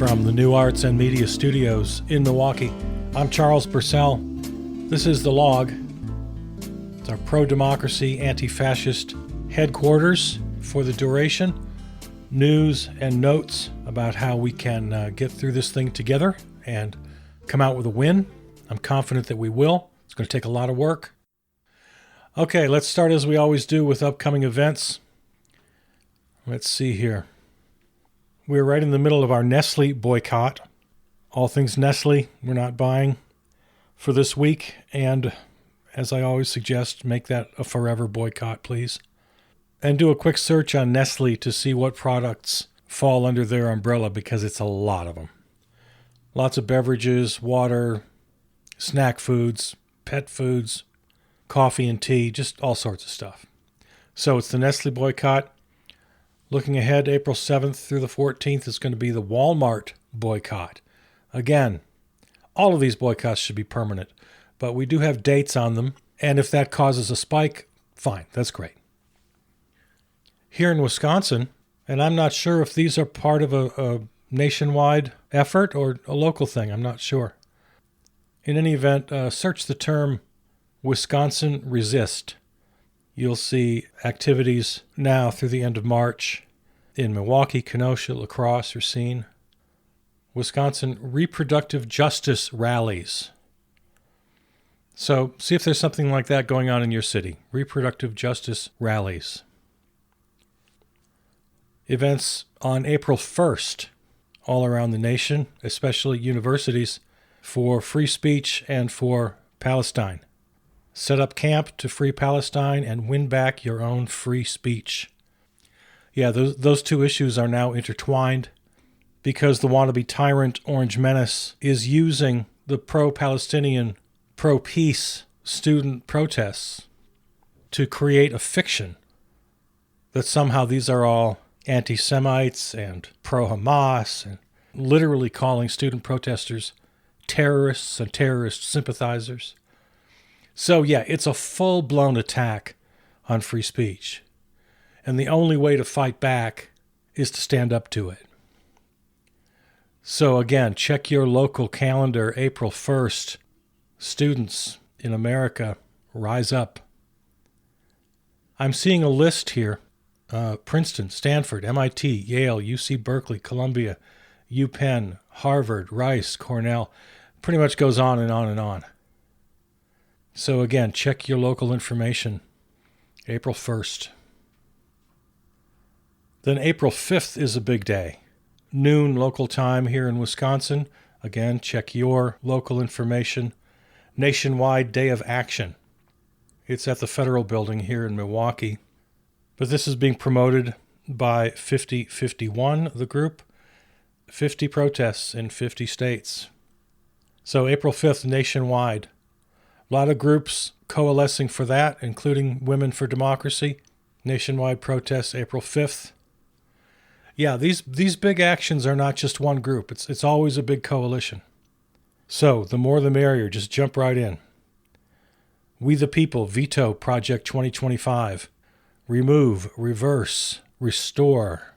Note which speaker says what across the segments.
Speaker 1: from the New Arts and Media Studios in Milwaukee. I'm Charles Purcell. This is The Log. It's our pro-democracy, anti-fascist headquarters for the duration. News and notes about how we can get through this thing together and come out with a win. I'm confident that we will. It's going to take a lot of work. Okay, let's start as we always do with upcoming events. Let's see here. We're right in the middle of our Nestle boycott. All things Nestle, we're not buying for this week. And as I always suggest, make that a forever boycott, please. And do a quick search on Nestle to see what products fall under their umbrella, because it's a lot of them. Lots of beverages, water, snack foods, pet foods, coffee and tea, just all sorts of stuff. So it's the Nestle boycott. Looking ahead, April 7th through the 14th is going to be the Walmart boycott. Again, all of these boycotts should be permanent, but we do have dates on them, and if that causes a spike, fine, that's great. Here in Wisconsin, and I'm not sure if these are part of a nationwide effort or a local thing, I'm not sure. In any event, search the term Wisconsin Resist. You'll see activities now through the end of March in Milwaukee, Kenosha, La Crosse, Racine. Wisconsin Reproductive Justice Rallies. So see if there's something like that going on in your city. Reproductive Justice Rallies. Events on April 1st all around the nation, especially universities, for free speech and for Palestine. Set up camp to free Palestine and win back your own free speech. Yeah, those two issues are now intertwined because the wannabe tyrant Orange Menace is using the pro-Palestinian, pro-peace student protests to create a fiction that somehow these are all anti-Semites and pro-Hamas, and literally calling student protesters terrorists and terrorist sympathizers. So yeah, it's a full-blown attack on free speech. And the only way to fight back is to stand up to it. So again, check your local calendar, April 1st. Students in America, rise up. I'm seeing a list here. Princeton, Stanford, MIT, Yale, UC Berkeley, Columbia, UPenn, Harvard, Rice, Cornell. Pretty much goes on and on and on. So again, check your local information, April 1st. Then April 5th is a big day. Noon local time here in Wisconsin. Again, check your local information. Nationwide Day of Action. It's at the Federal Building here in Milwaukee. But this is being promoted by 5051, the group. 50 protests in 50 states. So April 5th, nationwide. A lot of groups coalescing for that, including Women for Democracy. Nationwide protests, April 5th. Yeah, these big actions are not just one group. It's always a big coalition. So the more the merrier. Just jump right in. We the People Veto Project 2025. Remove, reverse, restore.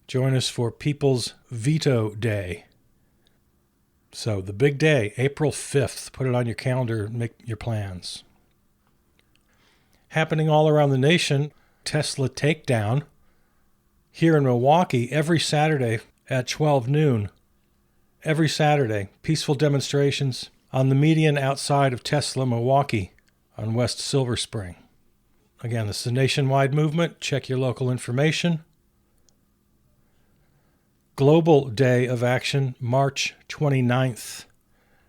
Speaker 1: Join us for People's Veto Day. So the big day, April 5th. Put it on your calendar, make your plans. Happening all around the nation, Tesla Takedown. Here in Milwaukee, every Saturday at 12 noon. Every Saturday, peaceful demonstrations on the median outside of Tesla, Milwaukee, on West Silver Spring. Again, this is a nationwide movement. Check your local information. Global Day of Action, March 29th.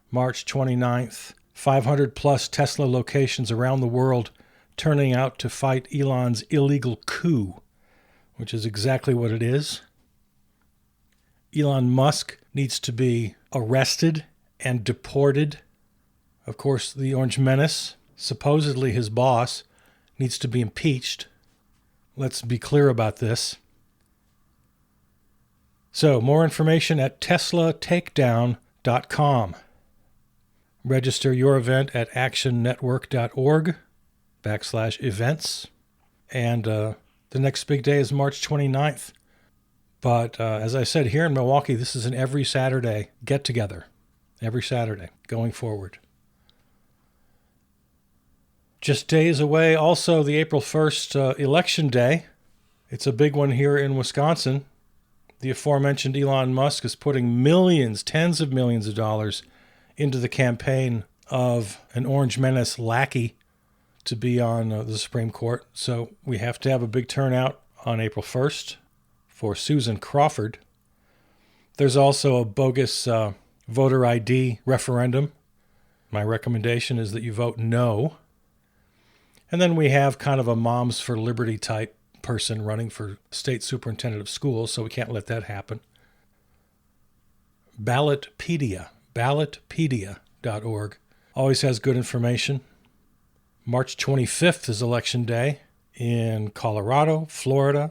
Speaker 1: March 29th. 500 plus Tesla locations around the world turning out to fight Elon's illegal coup, which is exactly what it is. Elon Musk needs to be arrested and deported. Of course, the Orange Menace, supposedly his boss, needs to be impeached. Let's be clear about this. So, more information at TeslaTakedown.com. Register your event at actionnetwork.org/events. And the next big day is March 29th. But as I said, here in Milwaukee, this is an every Saturday get-together. Every Saturday going forward. Just days away, also the April 1st election day. It's a big one here in Wisconsin. The aforementioned Elon Musk is putting millions, tens of millions of dollars into the campaign of an Orange Menace lackey to be on the Supreme Court. So we have to have a big turnout on April 1st for Susan Crawford. There's also a bogus voter ID referendum. My recommendation is that you vote no. And then we have kind of a Moms for Liberty type person running for state superintendent of schools, so we can't let that happen. Ballotpedia.org always has good information. March 25th is election day in Colorado, Florida,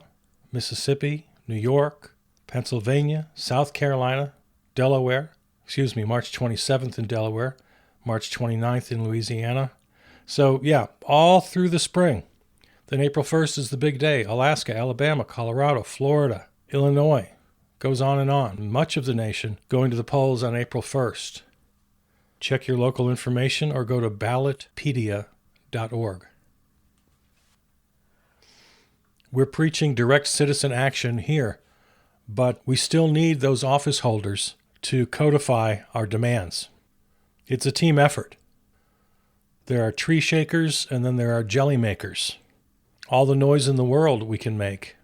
Speaker 1: Mississippi, New York, Pennsylvania, South Carolina, Delaware. March 27th in Delaware, March 29th in Louisiana. So, yeah, all through the spring. Then April 1st is the big day. Alaska, Alabama, Colorado, Florida, Illinois. Goes on and on. Much of the nation going to the polls on April 1st. Check your local information or go to ballotpedia.org. We're preaching direct citizen action here, but we still need those office holders to codify our demands. It's a team effort. There are tree shakers and then there are jelly makers. All the noise in the world we can make.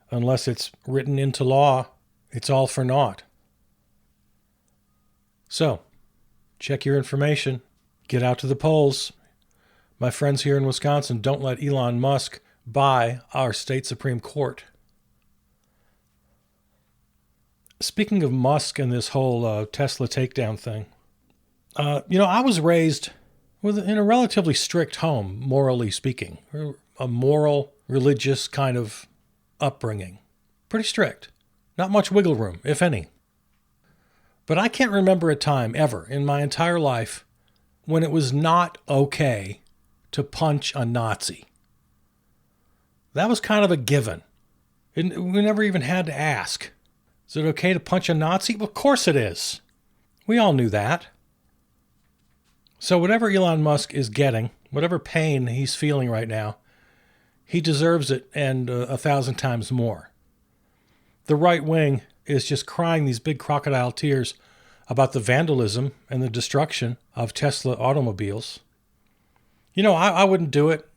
Speaker 1: Unless it's written into law, it's all for naught. So, check your information. Get out to the polls. My friends here in Wisconsin, don't let Elon Musk buy our state Supreme Court. Speaking of Musk and this whole Tesla takedown thing, I was raised in a relatively strict home, morally speaking. A moral, religious kind of upbringing. Pretty strict. Not much wiggle room, if any. But I can't remember a time ever in my entire life when it was not okay to punch a Nazi. That was kind of a given. We never even had to ask. Is it okay to punch a Nazi? Well, of course it is. We all knew that. So whatever Elon Musk is getting, whatever pain he's feeling right now, he deserves it and 1,000 times more. The right wing is just crying these big crocodile tears about the vandalism and the destruction of Tesla automobiles. I wouldn't do it.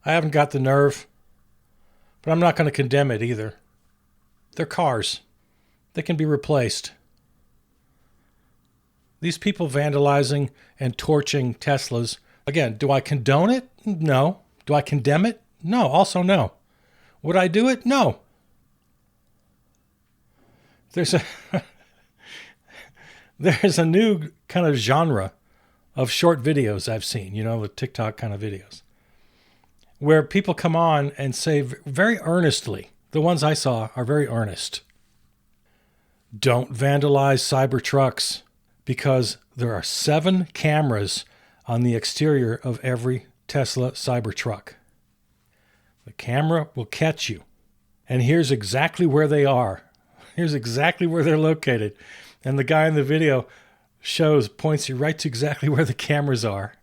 Speaker 1: I haven't got the nerve. But I'm not going to condemn it either. They're cars. They can be replaced. These people vandalizing and torching Teslas, again, do I condone it? No. Do I condemn it? No. Also no. Would I do it? No. There's a new kind of genre of short videos I've seen, the TikTok kind of videos, where people come on and say very earnestly, the ones I saw are very earnest, don't vandalize Cybertrucks because there are 7 cameras on the exterior of every Tesla Cybertruck. The camera will catch you. And here's exactly where they are. Here's exactly where they're located. And the guy in the video points you right to exactly where the cameras are.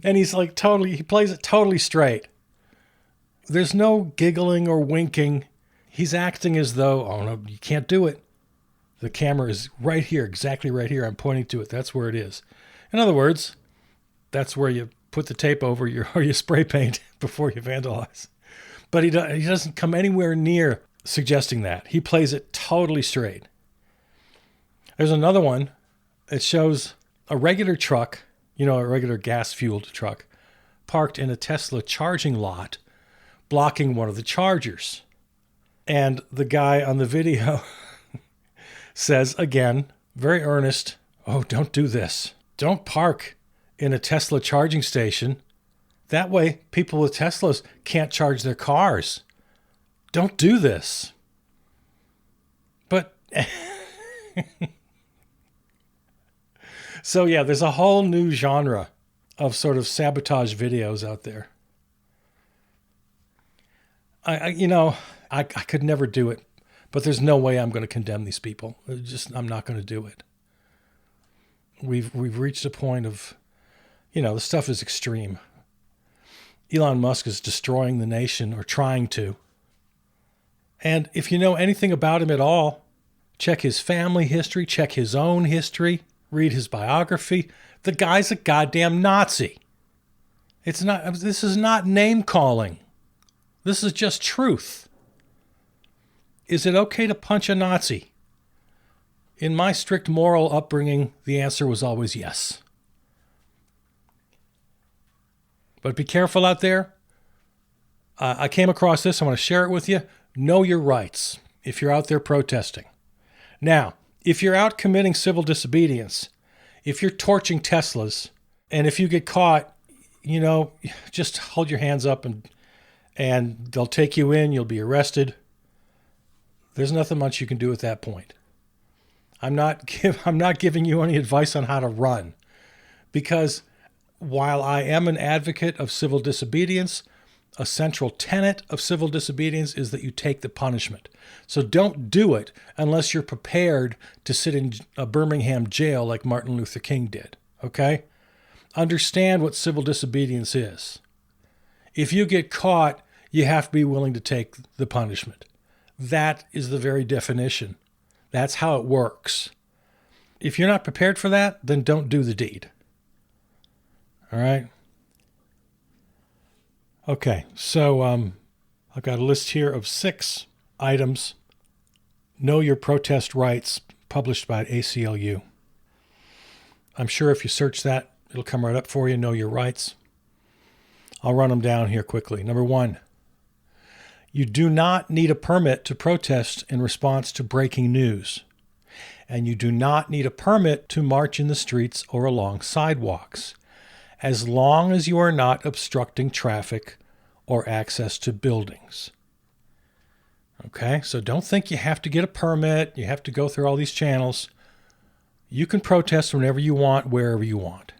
Speaker 1: And he's he plays it totally straight. There's no giggling or winking. He's acting as though, oh no, you can't do it. The camera is right here, exactly right here. I'm pointing to it. That's where it is. In other words, that's where you put the tape over or you spray paint before you vandalize. But he doesn't come anywhere near suggesting that. He plays it totally straight. There's another one. It shows a regular truck, a regular gas-fueled truck, parked in a Tesla charging lot, blocking one of the chargers. And the guy on the video says, again, very earnest, oh, don't do this. Don't park in a Tesla charging station. That way, people with Teslas can't charge their cars. Don't do this. But so yeah, there's a whole new genre of sort of sabotage videos out there. I could never do it, but there's no way I'm going to condemn these people. I'm not going to do it. We've reached a point of, the stuff is extreme. Elon Musk is destroying the nation, or trying to. And if you know anything about him at all, check his family history, check his own history, read his biography. The guy's a goddamn Nazi. This is not name calling. This is just truth. Is it okay to punch a Nazi? In my strict moral upbringing, the answer was always yes. But be careful out there. I came across this. I want to share it with you. Know your rights if you're out there protesting. Now, if you're out committing civil disobedience, if you're torching Teslas, and if you get caught, just hold your hands up and they'll take you in. You'll be arrested. There's nothing much you can do at that point. I'm not giving you any advice on how to run, because while I am an advocate of civil disobedience, a central tenet of civil disobedience is that you take the punishment. So don't do it unless you're prepared to sit in a Birmingham jail like Martin Luther King did. Okay? Understand what civil disobedience is. If you get caught, you have to be willing to take the punishment. That is the very definition. That's how it works. If you're not prepared for that, then don't do the deed. All right? Okay, so I've got a list here of 6 items. Know your protest rights, published by ACLU. I'm sure if you search that, it'll come right up for you. Know your rights. I'll run them down here quickly. Number 1, you do not need a permit to protest in response to breaking news. And you do not need a permit to march in the streets or along sidewalks, as long as you are not obstructing traffic or access to buildings. Okay, so don't think you have to get a permit, you have to go through all these channels. You can protest whenever you want, wherever you want.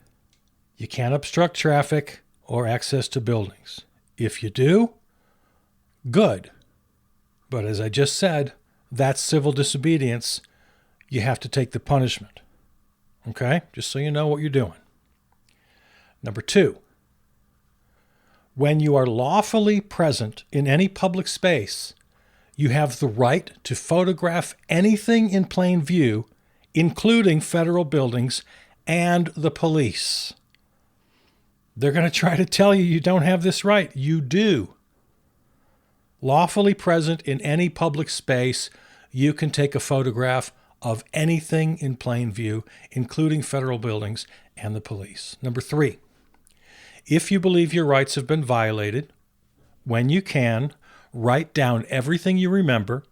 Speaker 1: You can't obstruct traffic or access to buildings. If you do, good. But as I just said, that's civil disobedience. You have to take the punishment. Okay, just so you know what you're doing. Number 2, when you are lawfully present in any public space, you have the right to photograph anything in plain view, including federal buildings and the police. They're going to try to tell you don't have this right. You do. Lawfully present in any public space, you can take a photograph of anything in plain view, including federal buildings and the police. Number 3, if you believe your rights have been violated, when you can, write down everything you remember,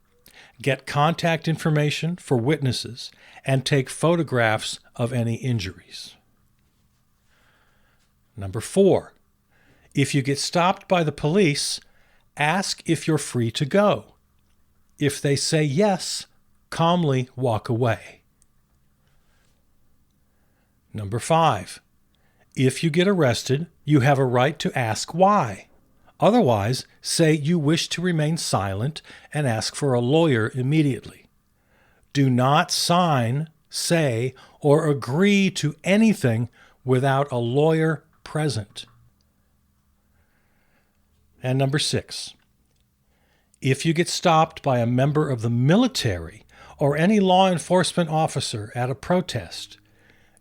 Speaker 1: get contact information for witnesses, and take photographs of any injuries. Number 4, if you get stopped by the police, ask if you're free to go. If they say yes, calmly walk away. Number 5, if you get arrested, you have a right to ask why. Otherwise, say you wish to remain silent and ask for a lawyer immediately. Do not sign, say, or agree to anything without a lawyer present. And number 6, if you get stopped by a member of the military or any law enforcement officer at a protest,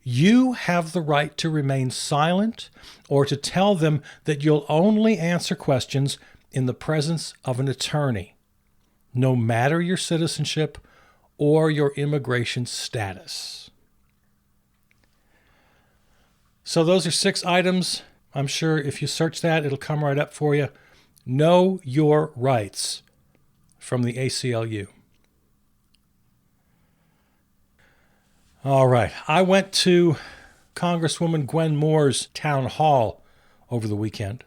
Speaker 1: you have the right to remain silent or to tell them that you'll only answer questions in the presence of an attorney, no matter your citizenship or your immigration status. So those are 6 items. I'm sure if you search that, it'll come right up for you. Know your rights from the ACLU. All right. I went to Congresswoman Gwen Moore's town hall over the weekend.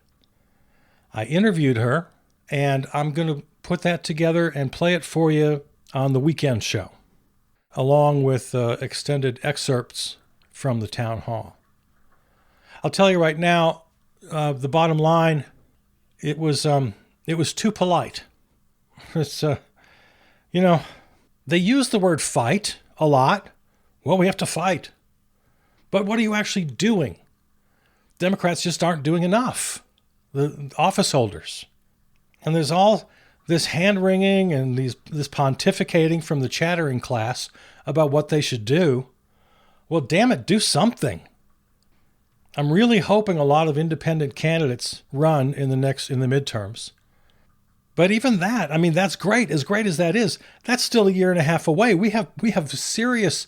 Speaker 1: I interviewed her, and I'm going to put that together and play it for you on the weekend show, along with extended excerpts from the town hall. I'll tell you right now, the bottom line, it was It was too polite. It's, they use the word fight a lot. Well, we have to fight. But what are you actually doing? Democrats just aren't doing enough. The office holders. And there's all this hand-wringing and this pontificating from the chattering class about what they should do. Well, damn it, do something. I'm really hoping a lot of independent candidates run in the midterms. But even that, I mean, that's great. As great as that is, that's still a year and a half away. We have serious,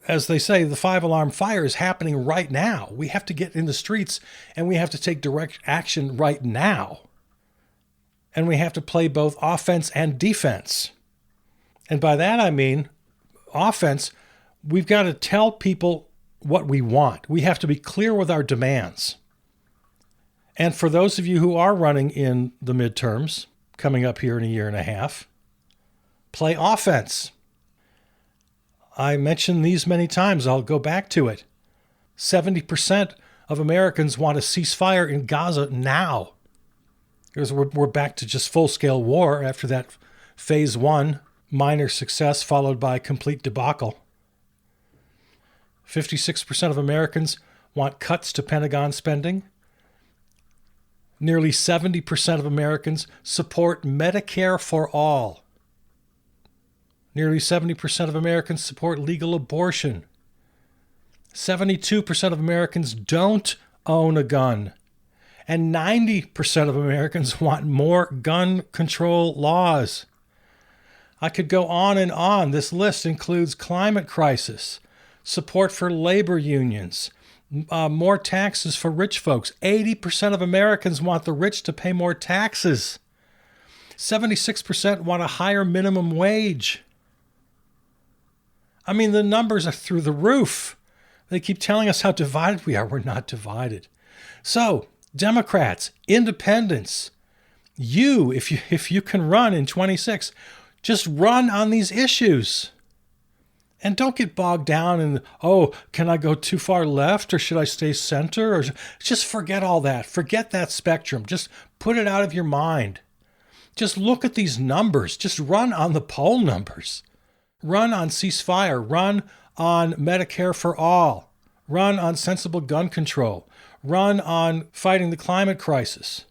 Speaker 1: as they say, the 5-alarm fire is happening right now. We have to get in the streets and we have to take direct action right now. And we have to play both offense and defense. And by that I mean offense, we've got to tell people what we want. We have to be clear with our demands. And for those of you who are running in the midterms, coming up here in a year and a half, play offense. I mentioned these many times. I'll go back to it. 70% of Americans want a ceasefire in Gaza now. Because we're back to just full-scale war after that phase 1 minor success followed by complete debacle. 56% of Americans want cuts to Pentagon spending. Nearly 70% of Americans support Medicare for all. Nearly 70% of Americans support legal abortion. 72% of Americans don't own a gun. And 90% of Americans want more gun control laws. I could go on and on. This list includes climate crisis, support for labor unions, more taxes for rich folks. 80% of Americans want the rich to pay more taxes. 76% want a higher minimum wage. I mean, the numbers are through the roof. They keep telling us how divided we are. We're not divided. So, Democrats, independents, if you can run in 26, just run on these issues. And don't get bogged down in, can I go too far left or should I stay center? Or just forget all that. Forget that spectrum. Just put it out of your mind. Just look at these numbers. Just run on the poll numbers. Run on ceasefire. Run on Medicare for all. Run on sensible gun control. Run on fighting the climate crisis.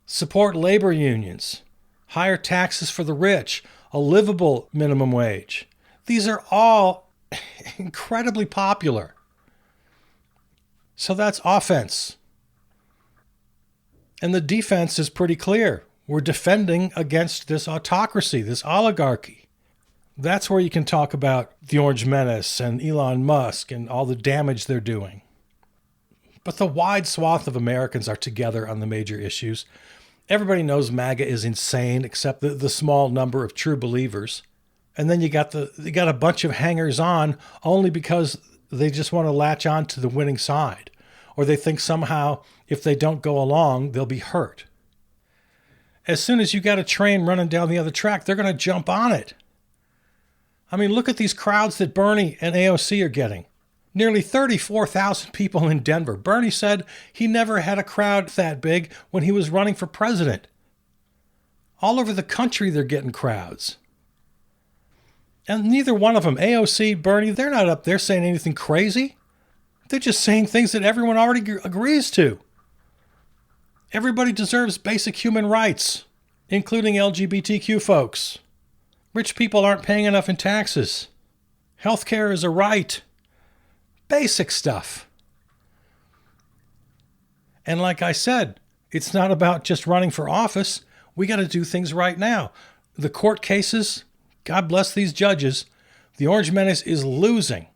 Speaker 1: Support labor unions. Higher taxes for the rich. A livable minimum wage. These are all incredibly popular. So that's offense. And the defense is pretty clear. We're defending against this autocracy, this oligarchy. That's where you can talk about the Orange Menace and Elon Musk and all the damage they're doing. But the wide swath of Americans are together on the major issues. Everybody knows MAGA is insane, except the small number of true believers. And then you got a bunch of hangers-on only because they just want to latch on to the winning side. Or they think somehow if they don't go along, they'll be hurt. As soon as you got a train running down the other track, they're going to jump on it. I mean, look at these crowds that Bernie and AOC are getting. Nearly 34,000 people in Denver. Bernie said he never had a crowd that big when he was running for president. All over the country, they're getting crowds. And neither one of them, AOC, Bernie, they're not up there saying anything crazy. They're just saying things that everyone already agrees to. Everybody deserves basic human rights, including LGBTQ folks. Rich people aren't paying enough in taxes. Healthcare is a right. Basic stuff. And like I said, it's not about just running for office. We got to do things right now. The court cases, God bless these judges, the Orange Menace is losing.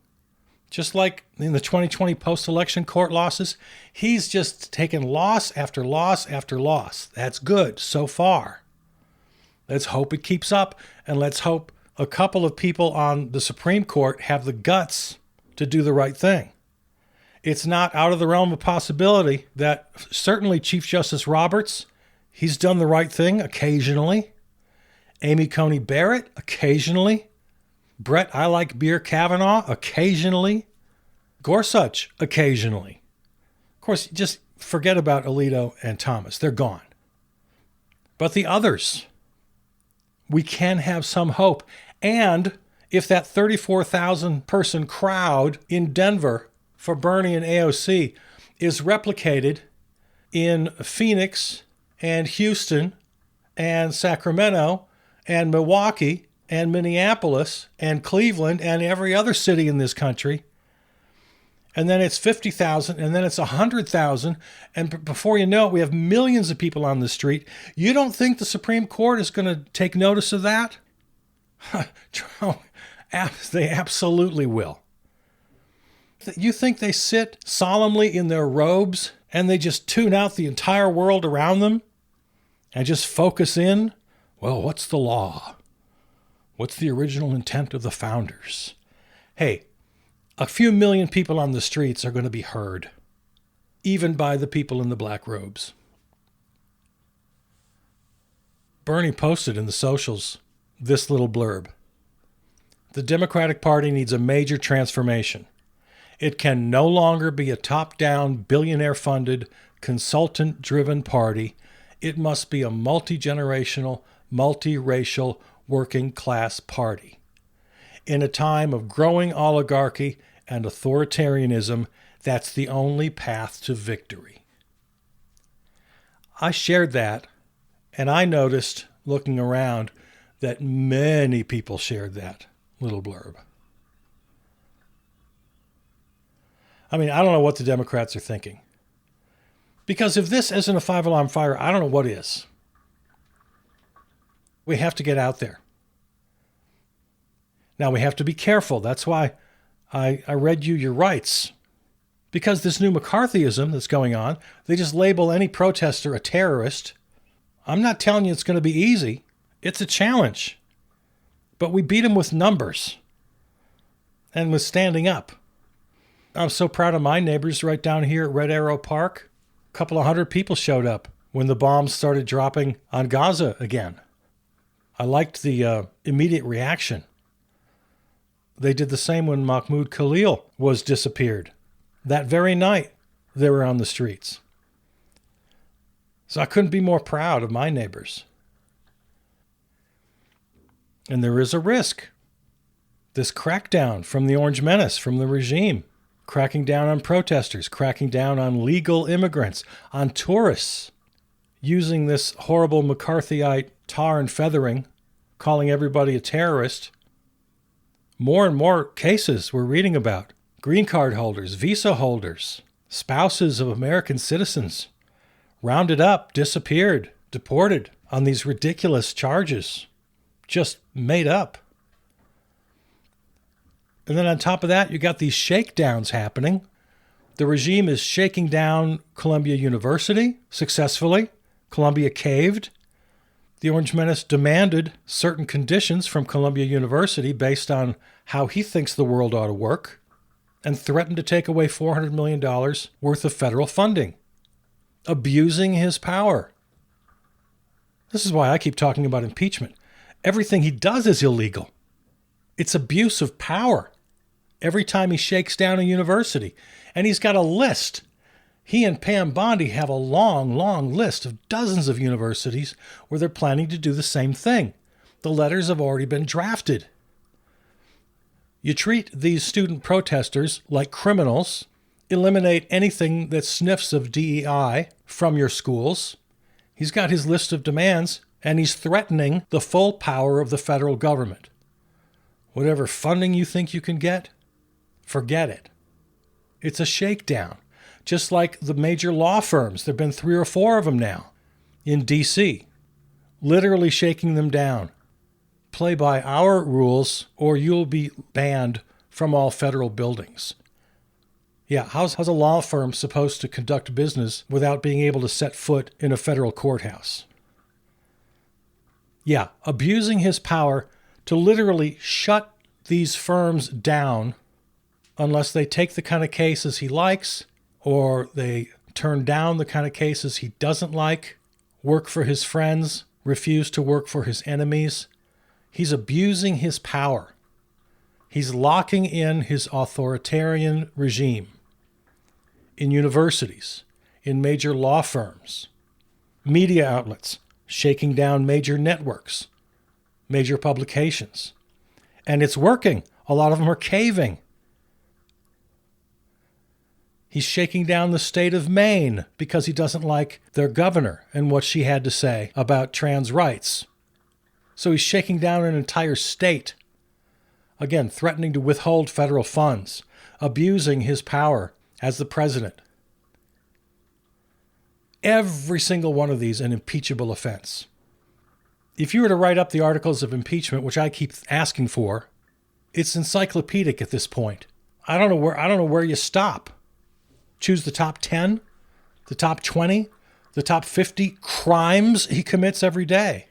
Speaker 1: Just like in the 2020 post-election court losses, he's just taken loss after loss after loss. That's good so far. Let's hope it keeps up, and let's hope a couple of people on the Supreme Court have the guts to do the right thing. It's not out of the realm of possibility that certainly Chief Justice Roberts, he's done the right thing occasionally. Amy Coney Barrett, occasionally. Brett I Like Beer Kavanaugh, occasionally. Gorsuch, occasionally. Of course, just forget about Alito and Thomas. They're gone. But the others, we can have some hope. And if that 34,000 person crowd in Denver for Bernie and AOC is replicated in Phoenix and Houston and Sacramento and Milwaukee and Minneapolis and Cleveland and every other city in this country, and then it's 50,000, and then it's 100,000, and before you know it, we have millions of people on the street. You don't think the Supreme Court is going to take notice of that? They absolutely will. You think they sit solemnly in their robes and they just tune out the entire world around them and just focus in? Well, what's the law? What's the original intent of the founders? Hey, a few million people on the streets are going to be heard, even by the people in the black robes. Bernie posted in the socials this little blurb. The Democratic Party needs a major transformation. It can no longer be a top-down, billionaire-funded, consultant-driven party. It must be a multi-generational, multiracial, working-class party. In a time of growing oligarchy and authoritarianism, that's the only path to victory. I shared that, and I noticed, looking around, that many people shared that little blurb. I mean, I don't know what the Democrats are thinking. Because if this isn't a five-alarm fire, I don't know what is. We have to get out there. Now, we have to be careful. That's why I read you your rights. Because this new McCarthyism that's going on, they just label any protester a terrorist. I'm not telling you it's going to be easy. It's a challenge. But we beat them with numbers and with standing up. I'm so proud of my neighbors right down here at Red Arrow Park. A couple of hundred people showed up when the bombs started dropping on Gaza again. I liked the immediate reaction. They did the same when Mahmoud Khalil was disappeared. That very night, they were on the streets. So I couldn't be more proud of my neighbors. And there is a risk. This crackdown from the Orange Menace, from the regime, cracking down on protesters, cracking down on legal immigrants, on tourists, using this horrible McCarthyite tar and feathering, calling everybody a terrorist. More and more cases we're reading about. Green card holders, visa holders, spouses of American citizens, rounded up, disappeared, deported on these ridiculous charges, just made up. And then on top of that, you got these shakedowns happening. The regime is shaking down Columbia University successfully. Columbia caved. The Orange Menace demanded certain conditions from Columbia University based on how he thinks the world ought to work, and threatened to take away $400 million worth of federal funding, abusing his power. This is why I keep talking about impeachment. Everything he does is illegal. It's abuse of power every time he shakes down a university. And he's got a list. He and Pam Bondi have a long, long list of dozens of universities where they're planning to do the same thing. The letters have already been drafted. You treat these student protesters like criminals, eliminate anything that sniffs of DEI from your schools. He's got his list of demands, and he's threatening the full power of the federal government. Whatever funding you think you can get, forget it. It's a shakedown. Just like the major law firms, there have been 3 or 4 of them now in D.C., literally shaking them down. Play by our rules or you'll be banned from all federal buildings. Yeah, how's a law firm supposed to conduct business without being able to set foot in a federal courthouse? Yeah, abusing his power to literally shut these firms down unless they take the kind of cases he likes or they turn down the kind of cases he doesn't like, work for his friends, refuse to work for his enemies. He's abusing his power. He's locking in his authoritarian regime in universities, in major law firms, media outlets, shaking down major networks, major publications. And it's working. A lot of them are caving. He's shaking down the state of Maine because he doesn't like their governor and what she had to say about trans rights. So he's shaking down an entire state. Again, threatening to withhold federal funds, abusing his power as the president. Every single one of these an impeachable offense. If you were to write up the articles of impeachment, which I keep asking for, it's encyclopedic at this point. I don't know where you stop. Choose the top 10, the top 20, the top 50 crimes he commits every day.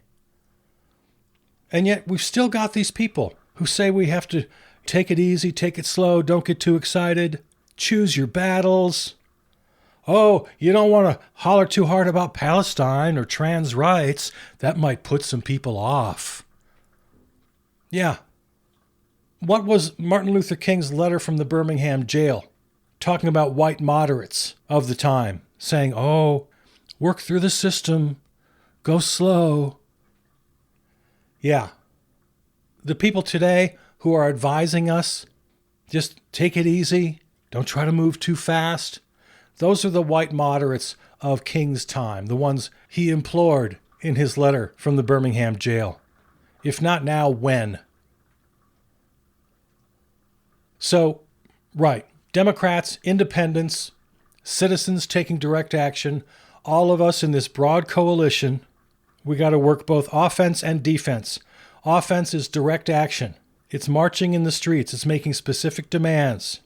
Speaker 1: And yet we've still got these people who say we have to take it easy, take it slow, don't get too excited, choose your battles. Oh, you don't want to holler too hard about Palestine or trans rights. That might put some people off. Yeah. What was Martin Luther King's letter from the Birmingham jail talking about white moderates of the time, saying, oh, work through the system, go slow. Yeah. The people today who are advising us, just take it easy, don't try to move too fast. Those are the white moderates of King's time, the ones he implored in his letter from the Birmingham jail. If not now, when? So, right, Democrats, independents, citizens taking direct action, all of us in this broad coalition, we got to work both offense and defense. Offense is direct action. It's marching in the streets. It's making specific demands.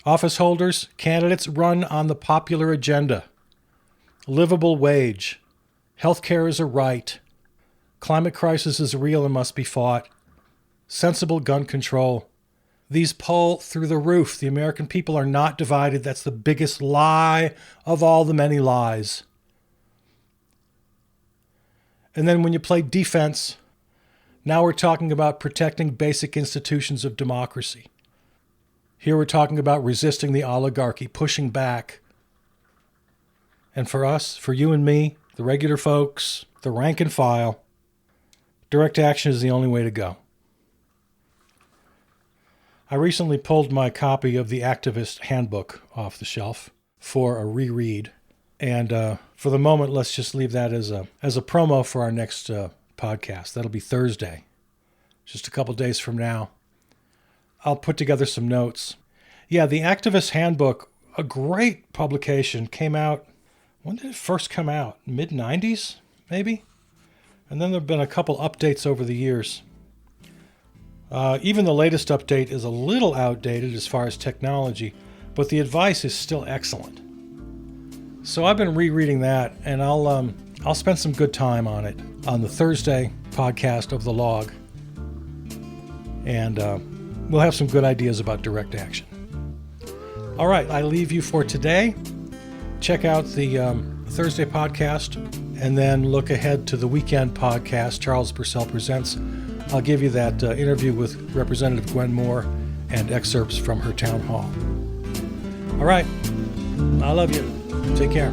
Speaker 1: Office holders, candidates run on the popular agenda. Livable wage. Healthcare is a right. Climate crisis is real and must be fought. Sensible gun control. These pull through the roof. The American people are not divided. That's the biggest lie of all the many lies. And then when you play defense, now we're talking about protecting basic institutions of democracy. Here we're talking about resisting the oligarchy, pushing back. And for us, for you and me, the regular folks, the rank and file, direct action is the only way to go. I recently pulled my copy of the Activist Handbook off the shelf for a reread. And for the moment, let's just leave that as a promo for our next podcast. That'll be Thursday, just a couple days from now. I'll put together some notes. Yeah, the Activist Handbook, a great publication, came out. When did it first come out? Mid-90s, maybe? And then there have been a couple updates over the years. Even the latest update is a little outdated as far as technology, but the advice is still excellent. So I've been rereading that, and I'll spend some good time on it on the Thursday podcast of The Log. And we'll have some good ideas about direct action. All right, I leave you for today. Check out the Thursday podcast, and then look ahead to the weekend podcast, Charles Purcell Presents. I'll give you that interview with Representative Gwen Moore and excerpts from her town hall. All right, I love you. Take care.